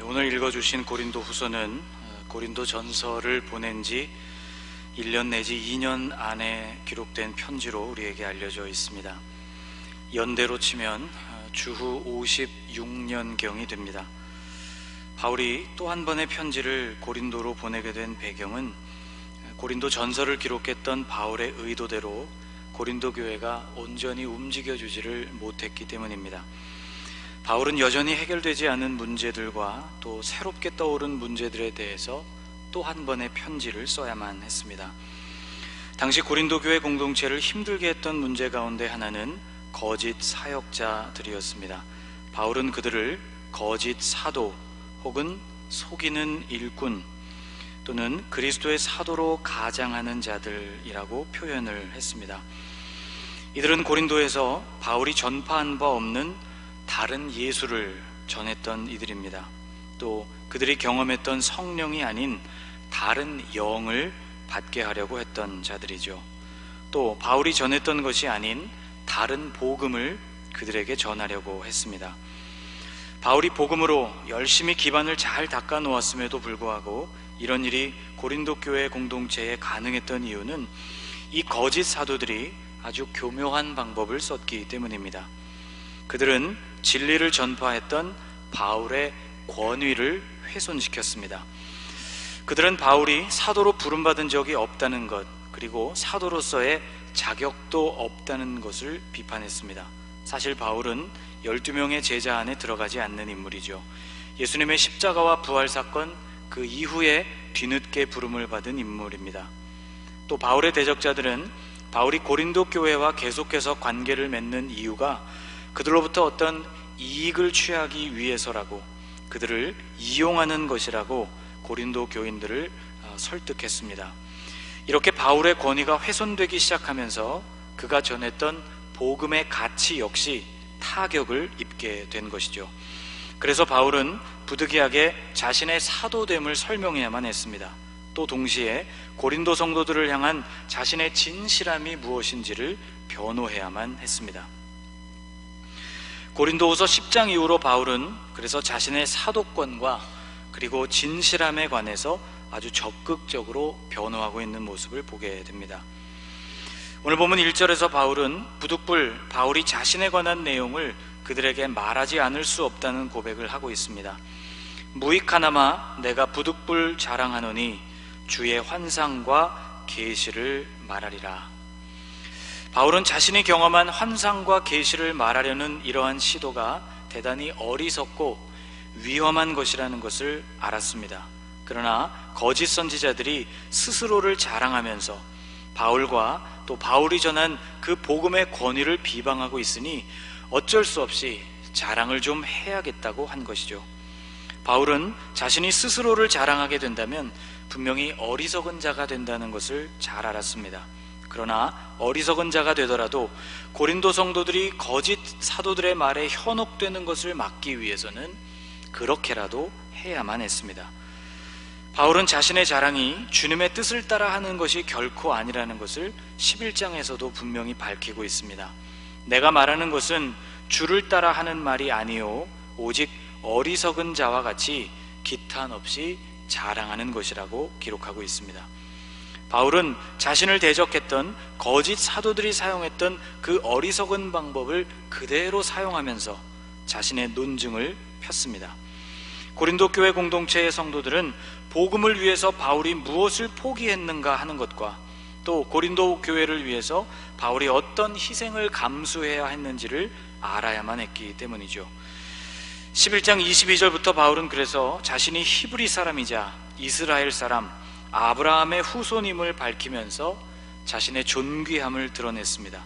오늘 읽어주신 고린도 후서는 고린도 전서를 보낸 지 1년 내지 2년 안에 기록된 편지로 우리에게 알려져 있습니다. 연대로 치면 주후 56년경이 됩니다. 바울이 또 한 번의 편지를 고린도로 보내게 된 배경은 고린도 전서를 기록했던 바울의 의도대로 고린도 교회가 온전히 움직여주지를 못했기 때문입니다. 바울은 여전히 해결되지 않은 문제들과 또 새롭게 떠오른 문제들에 대해서 또 한 번의 편지를 써야만 했습니다. 당시 고린도 교회 공동체를 힘들게 했던 문제 가운데 하나는 거짓 사역자들이었습니다. 바울은 그들을 거짓 사도 혹은 속이는 일꾼 또는 그리스도의 사도로 가장하는 자들이라고 표현을 했습니다. 이들은 고린도에서 바울이 전파한 바 없는 다른 예수를 전했던 이들입니다. 또 그들이 경험했던 성령이 아닌 다른 영을 받게 하려고 했던 자들이죠. 또 바울이 전했던 것이 아닌 다른 복음을 그들에게 전하려고 했습니다. 바울이 복음으로 열심히 기반을 잘 닦아 놓았음에도 불구하고 이런 일이 고린도 교회 공동체에 가능했던 이유는 이 거짓 사도들이 아주 교묘한 방법을 썼기 때문입니다. 그들은 진리를 전파했던 바울의 권위를 훼손시켰습니다. 그들은 바울이 사도로 부름받은 적이 없다는 것, 그리고 사도로서의 자격도 없다는 것을 비판했습니다. 사실 바울은 12명의 제자 안에 들어가지 않는 인물이죠. 예수님의 십자가와 부활 사건 그 이후에 뒤늦게 부름을 받은 인물입니다. 또 바울의 대적자들은 바울이 고린도 교회와 계속해서 관계를 맺는 이유가 그들로부터 어떤 이익을 취하기 위해서라고, 그들을 이용하는 것이라고 고린도 교인들을 설득했습니다. 이렇게 바울의 권위가 훼손되기 시작하면서 그가 전했던 복음의 가치 역시 타격을 입게 된 것이죠. 그래서 바울은 부득이하게 자신의 사도됨을 설명해야만 했습니다. 또 동시에 고린도 성도들을 향한 자신의 진실함이 무엇인지를 변호해야만 했습니다. 고린도후서 10장 이후로 바울은 그래서 자신의 사도권과 그리고 진실함에 관해서 아주 적극적으로 변호하고 있는 모습을 보게 됩니다. 오늘 보면 1절에서 바울은 부득불 바울이 자신에 관한 내용을 그들에게 말하지 않을 수 없다는 고백을 하고 있습니다. 무익하나마 내가 부득불 자랑하노니 주의 환상과 계시를 말하리라. 바울은 자신이 경험한 환상과 계시를 말하려는 이러한 시도가 대단히 어리석고 위험한 것이라는 것을 알았습니다. 그러나 거짓 선지자들이 스스로를 자랑하면서 바울과 또 바울이 전한 그 복음의 권위를 비방하고 있으니 어쩔 수 없이 자랑을 좀 해야겠다고 한 것이죠. 바울은 자신이 스스로를 자랑하게 된다면 분명히 어리석은 자가 된다는 것을 잘 알았습니다. 그러나 어리석은 자가 되더라도 고린도 성도들이 거짓 사도들의 말에 현혹되는 것을 막기 위해서는 그렇게라도 해야만 했습니다. 바울은 자신의 자랑이 주님의 뜻을 따라 하는 것이 결코 아니라는 것을 11장에서도 분명히 밝히고 있습니다. 내가 말하는 것은 주를 따라 하는 말이 아니요 오직 어리석은 자와 같이 기탄 없이 자랑하는 것이라고 기록하고 있습니다. 바울은 자신을 대적했던 거짓 사도들이 사용했던 그 어리석은 방법을 그대로 사용하면서 자신의 논증을 폈습니다. 고린도 교회 공동체의 성도들은 복음을 위해서 바울이 무엇을 포기했는가 하는 것과 또 고린도 교회를 위해서 바울이 어떤 희생을 감수해야 했는지를 알아야만 했기 때문이죠. 11장 22절부터 바울은 그래서 자신이 히브리 사람이자 이스라엘 사람 아브라함의 후손임을 밝히면서 자신의 존귀함을 드러냈습니다.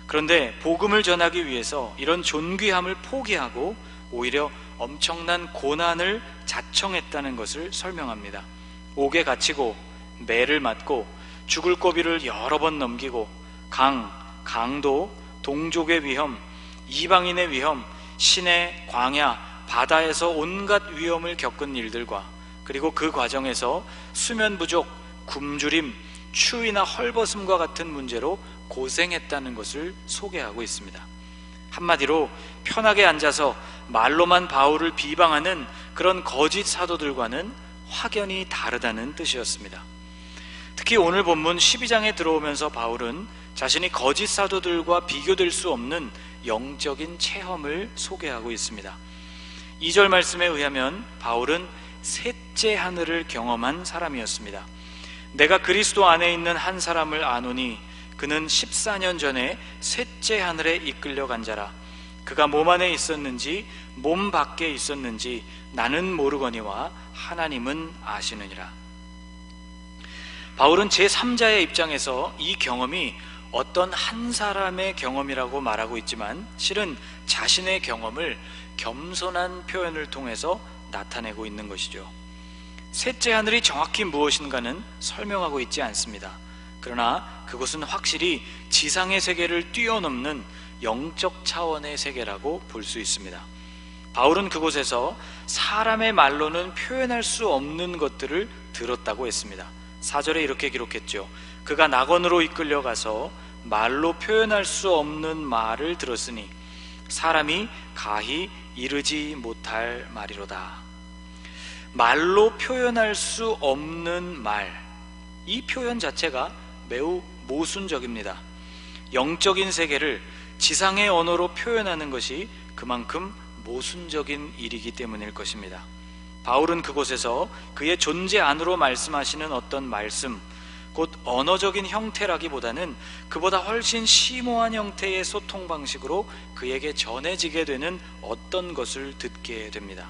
그런데 복음을 전하기 위해서 이런 존귀함을 포기하고 오히려 엄청난 고난을 자청했다는 것을 설명합니다. 옥에 갇히고 매를 맞고 죽을 고비를 여러 번 넘기고 강도, 동족의 위험, 이방인의 위험, 시내, 광야, 바다에서 온갖 위험을 겪은 일들과 그리고 그 과정에서 수면 부족, 굶주림, 추위나 헐벗음과 같은 문제로 고생했다는 것을 소개하고 있습니다. 한마디로 편하게 앉아서 말로만 바울을 비방하는 그런 거짓 사도들과는 확연히 다르다는 뜻이었습니다. 특히 오늘 본문 12장에 들어오면서 바울은 자신이 거짓 사도들과 비교될 수 없는 영적인 체험을 소개하고 있습니다. 2절 말씀에 의하면 바울은 셋째 하늘을 경험한 사람이었습니다. 내가 그리스도 안에 있는 한 사람을 아노니 그는 14년 전에 셋째 하늘에 이끌려 간 자라. 그가 몸 안에 있었는지 몸 밖에 있었는지 나는 모르거니와 하나님은 아시느니라. 바울은 제3자의 입장에서 이 경험이 어떤 한 사람의 경험이라고 말하고 있지만 실은 자신의 경험을 겸손한 표현을 통해서 나타내고 있는 것이죠. 셋째 하늘이 정확히 무엇인가는 설명하고 있지 않습니다. 그러나 그것은 확실히 지상의 세계를 뛰어넘는 영적 차원의 세계라고 볼 수 있습니다. 바울은 그곳에서 사람의 말로는 표현할 수 없는 것들을 들었다고 했습니다. 4절에 이렇게 기록했죠. 그가 낙원으로 이끌려가서 말로 표현할 수 없는 말을 들었으니 사람이 가히 이르지 못할 말이로다. 말로 표현할 수 없는 말, 이 표현 자체가 매우 모순적입니다. 영적인 세계를 지상의 언어로 표현하는 것이 그만큼 모순적인 일이기 때문일 것입니다. 바울은 그곳에서 그의 존재 안으로 말씀하시는 어떤 말씀, 곧 언어적인 형태라기보다는 그보다 훨씬 심오한 형태의 소통 방식으로 그에게 전해지게 되는 어떤 것을 듣게 됩니다.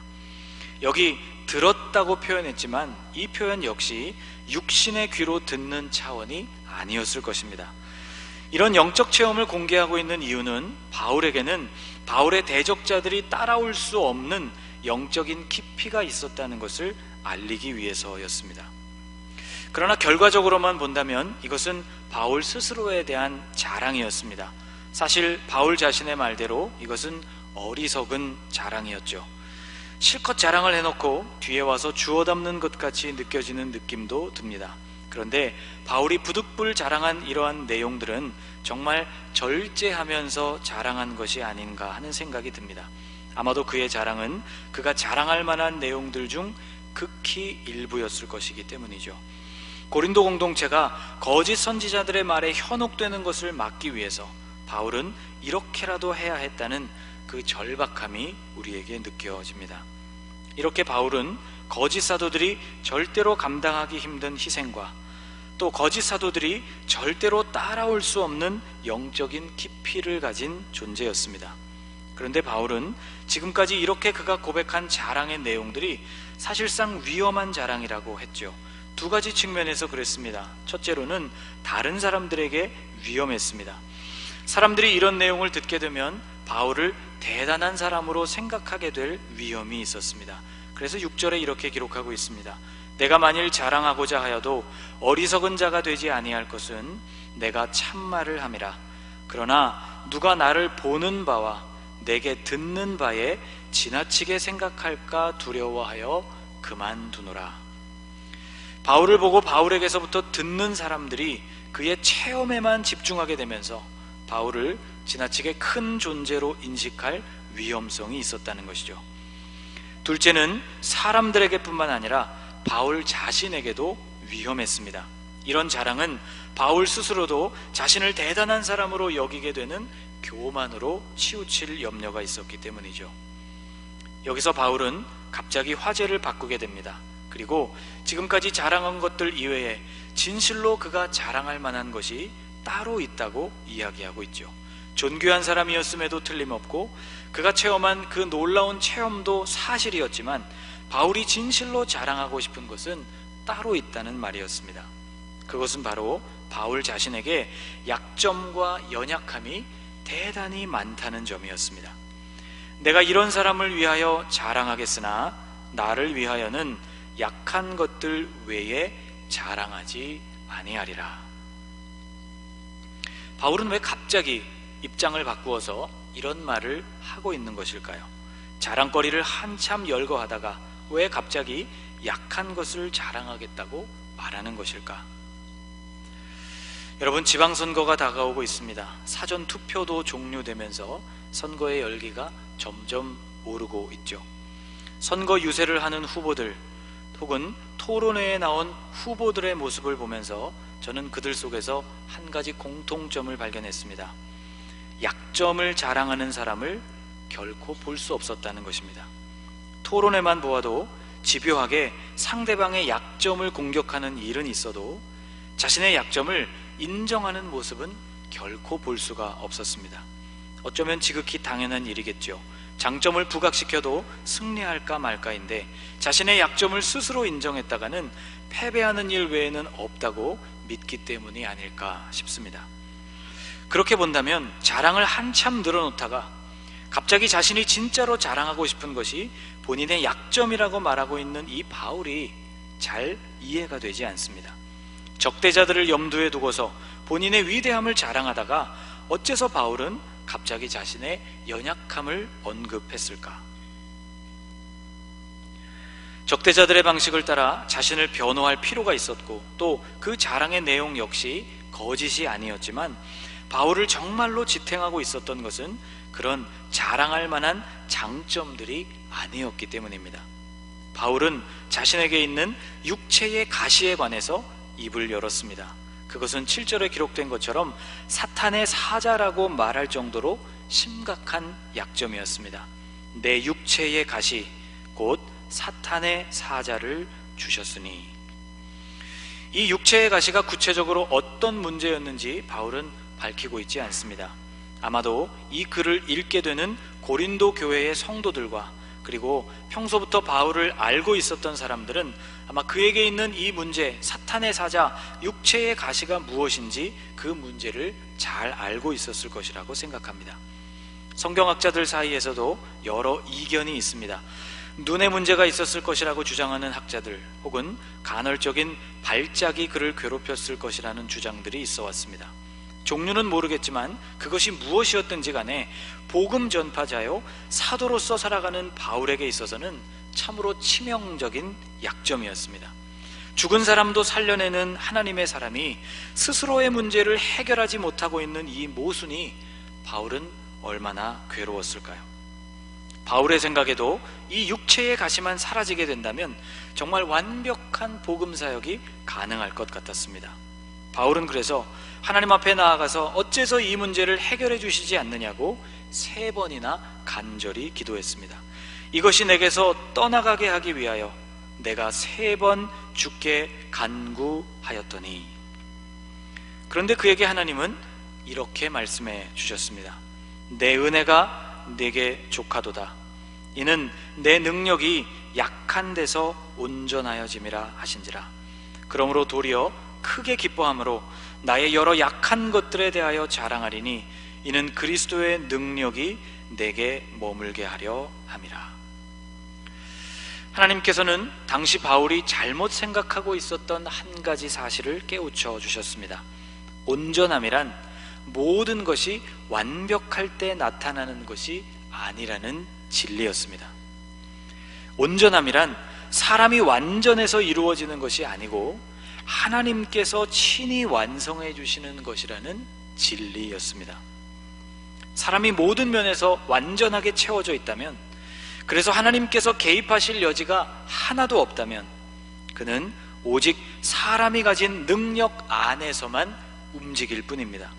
여기 들었다고 표현했지만 이 표현 역시 육신의 귀로 듣는 차원이 아니었을 것입니다. 이런 영적 체험을 공개하고 있는 이유는 바울에게는 바울의 대적자들이 따라올 수 없는 영적인 깊이가 있었다는 것을 알리기 위해서였습니다. 그러나 결과적으로만 본다면 이것은 바울 스스로에 대한 자랑이었습니다. 사실 바울 자신의 말대로 이것은 어리석은 자랑이었죠. 실컷 자랑을 해놓고 뒤에 와서 주워 담는 것 같이 느껴지는 느낌도 듭니다. 그런데 바울이 부득불 자랑한 이러한 내용들은 정말 절제하면서 자랑한 것이 아닌가 하는 생각이 듭니다. 아마도 그의 자랑은 그가 자랑할 만한 내용들 중 극히 일부였을 것이기 때문이죠. 고린도 공동체가 거짓 선지자들의 말에 현혹되는 것을 막기 위해서 바울은 이렇게라도 해야 했다는 그 절박함이 우리에게 느껴집니다. 이렇게 바울은 거짓 사도들이 절대로 감당하기 힘든 희생과 또 거짓 사도들이 절대로 따라올 수 없는 영적인 깊이를 가진 존재였습니다. 그런데 바울은 지금까지 이렇게 그가 고백한 자랑의 내용들이 사실상 위험한 자랑이라고 했죠. 두 가지 측면에서 그랬습니다. 첫째로는 다른 사람들에게 위험했습니다. 사람들이 이런 내용을 듣게 되면 바울을 대단한 사람으로 생각하게 될 위험이 있었습니다. 그래서 6절에 이렇게 기록하고 있습니다. 내가 만일 자랑하고자 하여도 어리석은 자가 되지 아니할 것은 내가 참말을 함이라. 그러나 누가 나를 보는 바와 내게 듣는 바에 지나치게 생각할까 두려워하여 그만두노라. 바울을 보고 바울에게서부터 듣는 사람들이 그의 체험에만 집중하게 되면서 바울을 지나치게 큰 존재로 인식할 위험성이 있었다는 것이죠. 둘째는 사람들에게뿐만 아니라 바울 자신에게도 위험했습니다. 이런 자랑은 바울 스스로도 자신을 대단한 사람으로 여기게 되는 교만으로 치우칠 염려가 있었기 때문이죠. 여기서 바울은 갑자기 화제를 바꾸게 됩니다. 그리고 지금까지 자랑한 것들 이외에 진실로 그가 자랑할 만한 것이 따로 있다고 이야기하고 있죠. 존귀한 사람이었음에도 틀림없고 그가 체험한 그 놀라운 체험도 사실이었지만 바울이 진실로 자랑하고 싶은 것은 따로 있다는 말이었습니다. 그것은 바로 바울 자신에게 약점과 연약함이 대단히 많다는 점이었습니다. 내가 이런 사람을 위하여 자랑하겠으나 나를 위하여는 약한 것들 외에 자랑하지 아니하리라. 바울은 왜 갑자기 입장을 바꾸어서 이런 말을 하고 있는 것일까요? 자랑거리를 한참 열거하다가 왜 갑자기 약한 것을 자랑하겠다고 말하는 것일까? 여러분, 지방선거가 다가오고 있습니다. 사전 투표도 종료되면서 선거의 열기가 점점 오르고 있죠. 선거 유세를 하는 후보들 혹은 토론회에 나온 후보들의 모습을 보면서 저는 그들 속에서 한 가지 공통점을 발견했습니다. 약점을 자랑하는 사람을 결코 볼 수 없었다는 것입니다. 토론회만 보아도 집요하게 상대방의 약점을 공격하는 일은 있어도 자신의 약점을 인정하는 모습은 결코 볼 수가 없었습니다. 어쩌면 지극히 당연한 일이겠죠. 장점을 부각시켜도 승리할까 말까인데 자신의 약점을 스스로 인정했다가는 패배하는 일 외에는 없다고 믿기 때문이 아닐까 싶습니다. 그렇게 본다면 자랑을 한참 늘어놓다가 갑자기 자신이 진짜로 자랑하고 싶은 것이 본인의 약점이라고 말하고 있는 이 바울이 잘 이해가 되지 않습니다. 적대자들을 염두에 두고서 본인의 위대함을 자랑하다가 어째서 바울은 갑자기 자신의 연약함을 언급했을까? 적대자들의 방식을 따라 자신을 변호할 필요가 있었고 또 그 자랑의 내용 역시 거짓이 아니었지만 바울을 정말로 지탱하고 있었던 것은 그런 자랑할 만한 장점들이 아니었기 때문입니다. 바울은 자신에게 있는 육체의 가시에 관해서 입을 열었습니다. 그것은 7절에 기록된 것처럼 사탄의 사자라고 말할 정도로 심각한 약점이었습니다. 내 육체의 가시 곧 사탄의 사자를 주셨으니. 이 육체의 가시가 구체적으로 어떤 문제였는지 바울은 밝히고 있지 않습니다. 아마도 이 글을 읽게 되는 고린도 교회의 성도들과 그리고 평소부터 바울을 알고 있었던 사람들은 아마 그에게 있는 이 문제, 사탄의 사자, 육체의 가시가 무엇인지 그 문제를 잘 알고 있었을 것이라고 생각합니다. 성경학자들 사이에서도 여러 이견이 있습니다. 눈에 문제가 있었을 것이라고 주장하는 학자들 혹은 간헐적인 발작이 그를 괴롭혔을 것이라는 주장들이 있어 왔습니다. 종류는 모르겠지만 그것이 무엇이었든지 간에 복음 전파자요 사도로서 살아가는 바울에게 있어서는 참으로 치명적인 약점이었습니다. 죽은 사람도 살려내는 하나님의 사람이 스스로의 문제를 해결하지 못하고 있는 이 모순이 바울은 얼마나 괴로웠을까요? 바울의 생각에도 이 육체의 가시만 사라지게 된다면 정말 완벽한 복음 사역이 가능할 것 같았습니다. 바울은 그래서 하나님 앞에 나아가서 어째서 이 문제를 해결해 주시지 않느냐고 3번이나 간절히 기도했습니다. 이것이 내게서 떠나가게 하기 위하여 내가 3번 주께 간구하였더니. 그런데 그에게 하나님은 이렇게 말씀해 주셨습니다. 내 은혜가 내게 족하도다. 이는 내 능력이 약한 데서 온전하여짐이라 하신지라. 그러므로 도리어 크게 기뻐함으로 나의 여러 약한 것들에 대하여 자랑하리니 이는 그리스도의 능력이 내게 머물게 하려 함이라. 하나님께서는 당시 바울이 잘못 생각하고 있었던 한 가지 사실을 깨우쳐 주셨습니다. 온전함이란 모든 것이 완벽할 때 나타나는 것이 아니라는 진리였습니다. 온전함이란 사람이 완전해서 이루어지는 것이 아니고 하나님께서 친히 완성해 주시는 것이라는 진리였습니다. 사람이 모든 면에서 완전하게 채워져 있다면, 그래서 하나님께서 개입하실 여지가 하나도 없다면 그는 오직 사람이 가진 능력 안에서만 움직일 뿐입니다.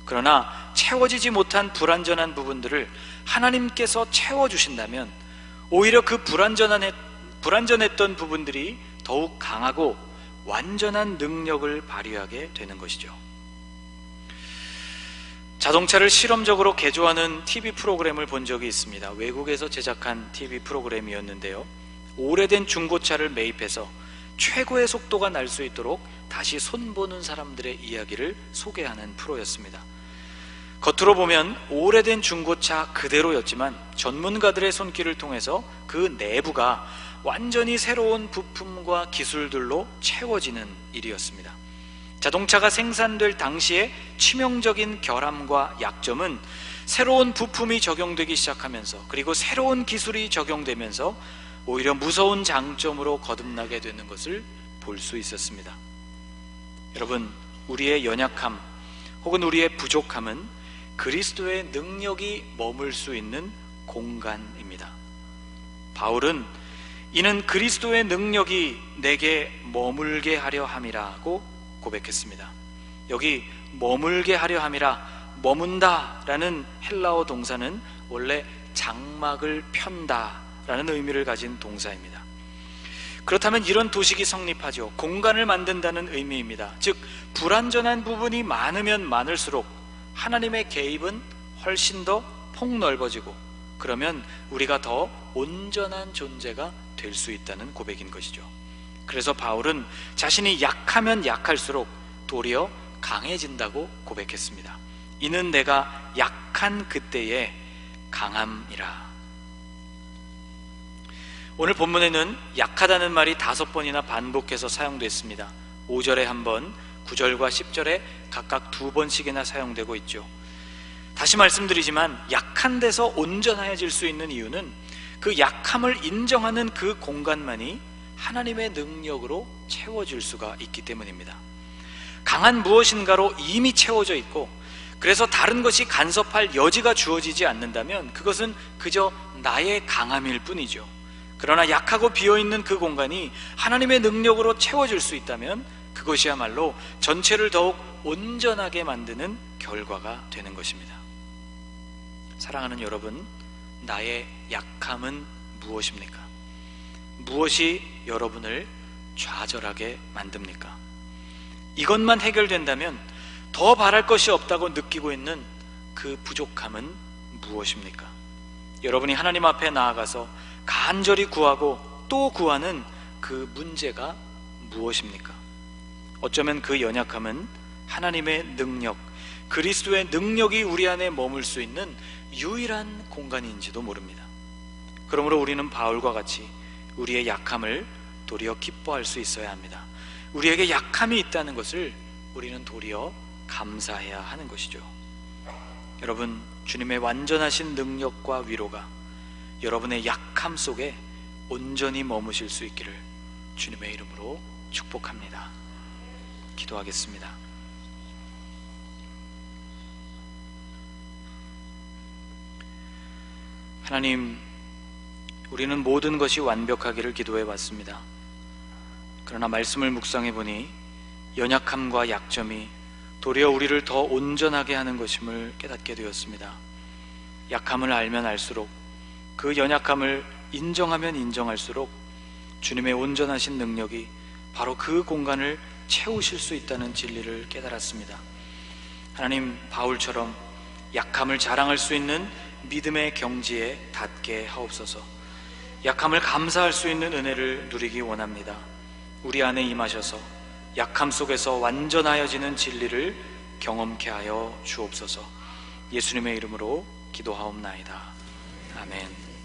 그러나 채워지지 못한 불완전한 부분들을 하나님께서 채워주신다면 오히려 그 불완전했던 부분들이 더욱 강하고 완전한 능력을 발휘하게 되는 것이죠. 자동차를 실험적으로 개조하는 TV 프로그램을 본 적이 있습니다. 외국에서 제작한 TV 프로그램이었는데요, 오래된 중고차를 매입해서 최고의 속도가 날 수 있도록 다시 손보는 사람들의 이야기를 소개하는 프로였습니다. 겉으로 보면 오래된 중고차 그대로였지만 전문가들의 손길을 통해서 그 내부가 완전히 새로운 부품과 기술들로 채워지는 일이었습니다. 자동차가 생산될 당시의 치명적인 결함과 약점은 새로운 부품이 적용되기 시작하면서, 그리고 새로운 기술이 적용되면서 오히려 무서운 장점으로 거듭나게 되는 것을 볼 수 있었습니다. 여러분, 우리의 연약함 혹은 우리의 부족함은 그리스도의 능력이 머물 수 있는 공간입니다. 바울은 이는 그리스도의 능력이 내게 머물게 하려 함이라고 고백했습니다. 여기 머물게 하려 함이라, 머문다 라는 헬라어 동사는 원래 장막을 편다 라는 의미를 가진 동사입니다. 그렇다면 이런 도식이 성립하죠. 공간을 만든다는 의미입니다. 즉 불완전한 부분이 많으면 많을수록 하나님의 개입은 훨씬 더 폭넓어지고, 그러면 우리가 더 온전한 존재가 될 수 있다는 고백인 것이죠. 그래서 바울은 자신이 약하면 약할수록 도리어 강해진다고 고백했습니다. 이는 내가 약한 그때의 강함이라. 오늘 본문에는 약하다는 말이 5번이나 반복해서 사용됐습니다. 5절에 한 번, 9절과 10절에 각각 2번씩이나 사용되고 있죠. 다시 말씀드리지만 약한 데서 온전해질 수 있는 이유는 그 약함을 인정하는 그 공간만이 하나님의 능력으로 채워질 수가 있기 때문입니다. 강한 무엇인가로 이미 채워져 있고, 그래서 다른 것이 간섭할 여지가 주어지지 않는다면 그것은 그저 나의 강함일 뿐이죠. 그러나 약하고 비어있는 그 공간이 하나님의 능력으로 채워질 수 있다면 그것이야말로 전체를 더욱 온전하게 만드는 결과가 되는 것입니다. 사랑하는 여러분, 나의 약함은 무엇입니까? 무엇이 여러분을 좌절하게 만듭니까? 이것만 해결된다면 더 바랄 것이 없다고 느끼고 있는 그 부족함은 무엇입니까? 여러분이 하나님 앞에 나아가서 간절히 구하고 또 구하는 그 문제가 무엇입니까? 어쩌면 그 연약함은 하나님의 능력, 그리스도의 능력이 우리 안에 머물 수 있는 유일한 공간인지도 모릅니다. 그러므로 우리는 바울과 같이 우리의 약함을 도리어 기뻐할 수 있어야 합니다. 우리에게 약함이 있다는 것을 우리는 도리어 감사해야 하는 것이죠. 여러분, 주님의 완전하신 능력과 위로가 여러분의 약함 속에 온전히 머무실 수 있기를 주님의 이름으로 축복합니다. 기도하겠습니다. 하나님, 우리는 모든 것이 완벽하기를 기도해 왔습니다. 그러나 말씀을 묵상해 보니 연약함과 약점이 도리어 우리를 더 온전하게 하는 것임을 깨닫게 되었습니다. 약함을 알면 알수록, 그 연약함을 인정하면 인정할수록 주님의 온전하신 능력이 바로 그 공간을 채우실 수 있다는 진리를 깨달았습니다. 하나님, 바울처럼 약함을 자랑할 수 있는 믿음의 경지에 닿게 하옵소서. 약함을 감사할 수 있는 은혜를 누리기 원합니다. 우리 안에 임하셔서 약함 속에서 완전하여지는 진리를 경험케 하여 주옵소서. 예수님의 이름으로 기도하옵나이다. 아멘.